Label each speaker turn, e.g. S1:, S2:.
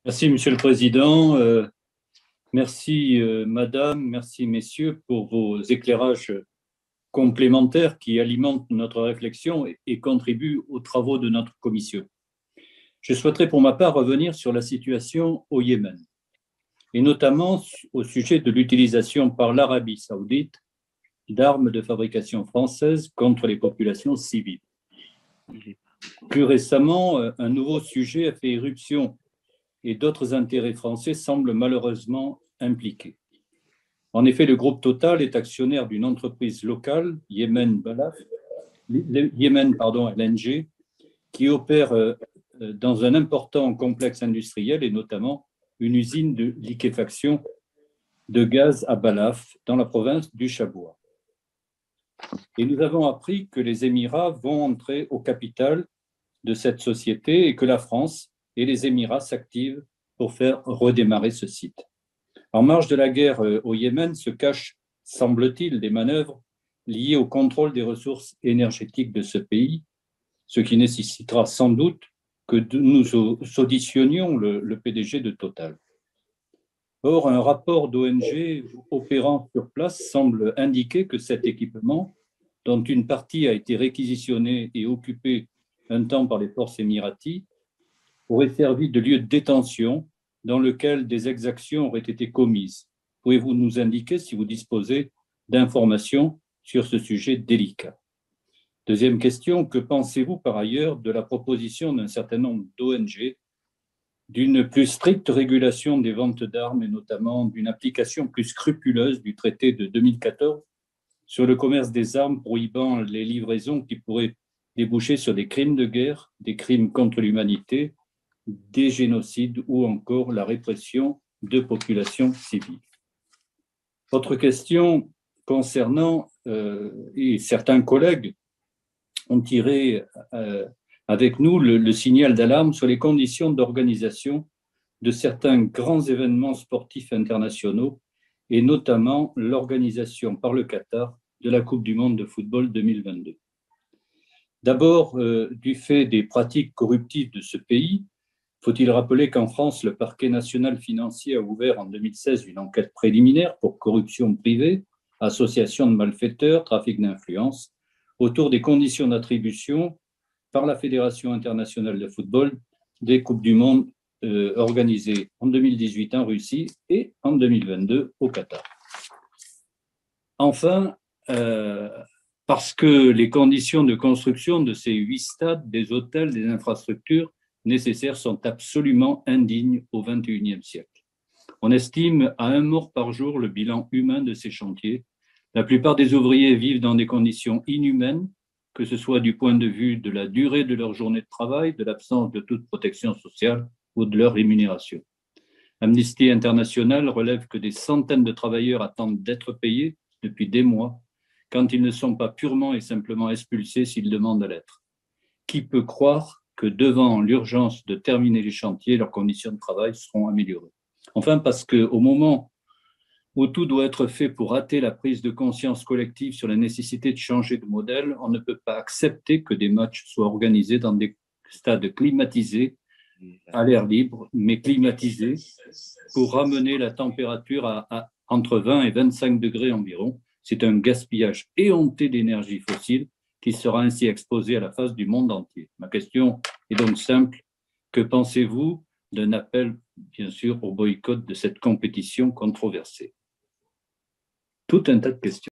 S1: Merci, Monsieur le Président. Merci, Madame, merci, Messieurs, pour vos éclairages complémentaires qui alimentent notre réflexion et contribuent aux travaux de notre commission. Je souhaiterais pour ma part revenir sur la situation au Yémen, et notamment au sujet de l'utilisation par l'Arabie saoudite d'armes de fabrication française contre les populations civiles. Plus récemment, un nouveau sujet a fait irruption et d'autres intérêts français semblent malheureusement impliqués. En effet, le groupe Total est actionnaire d'une entreprise locale, Yemen LNG, qui opère dans un important complexe industriel et notamment une usine de liquéfaction de gaz à Balaf dans la province du Chabouat. Et nous avons appris que les Émirats vont entrer au capital de cette société et que la France et les Émirats s'activent pour faire redémarrer ce site. En marge de la guerre au Yémen se cachent, semble-t-il, des manœuvres liées au contrôle des ressources énergétiques de ce pays, ce qui nécessitera sans doute que nous auditionnions le PDG de Total. Or, un rapport d'ONG opérant sur place semble indiquer que cet équipement, dont une partie a été réquisitionnée et occupée un temps par les forces émiraties, aurait servi de lieu de détention dans lequel des exactions auraient été commises. Pouvez-vous nous indiquer si vous disposez d'informations sur ce sujet délicat? Deuxième question, que pensez-vous par ailleurs de la proposition d'un certain nombre d'ONG d'une plus stricte régulation des ventes d'armes et notamment d'une application plus scrupuleuse du traité de 2014 sur le commerce des armes, prohibant les livraisons qui pourraient déboucher sur des crimes de guerre, des crimes contre l'humanité, des génocides ou encore la répression de populations civiles? Autre question concernant, et certains collègues ont tiré avec nous le signal d'alarme sur les conditions d'organisation de certains grands événements sportifs internationaux et notamment l'organisation par le Qatar de la Coupe du monde de football 2022. D'abord, du fait des pratiques corruptives de ce pays, faut-il rappeler qu'en France, le parquet national financier a ouvert en 2016 une enquête préliminaire pour corruption privée, association de malfaiteurs, trafic d'influence, autour des conditions d'attribution par la Fédération internationale de football des Coupes du monde organisées en 2018 en Russie et en 2022 au Qatar. Enfin, parce que les conditions de construction de ces 8 stades, des hôtels, des infrastructures nécessaires sont absolument indignes au XXIe siècle. On estime à 1 mort par jour le bilan humain de ces chantiers. La plupart des ouvriers vivent dans des conditions inhumaines, que ce soit du point de vue de la durée de leur journée de travail, de l'absence de toute protection sociale ou de leur rémunération. Amnesty International relève que des centaines de travailleurs attendent d'être payés depuis des mois, quand ils ne sont pas purement et simplement expulsés s'ils demandent à l'être. Qui peut croire que devant l'urgence de terminer les chantiers, leurs conditions de travail seront améliorées? Enfin, parce qu'au moment où tout doit être fait pour hâter la prise de conscience collective sur la nécessité de changer de modèle, on ne peut pas accepter que des matchs soient organisés dans des stades climatisés, à l'air libre, mais climatisés, pour ramener la température à entre 20 et 25 degrés environ. C'est un gaspillage éhonté d'énergie fossile qui sera ainsi exposé à la face du monde entier. Ma question est donc simple. Que pensez-vous d'un appel, bien sûr, au boycott de cette compétition controversée? Tout un tas de questions.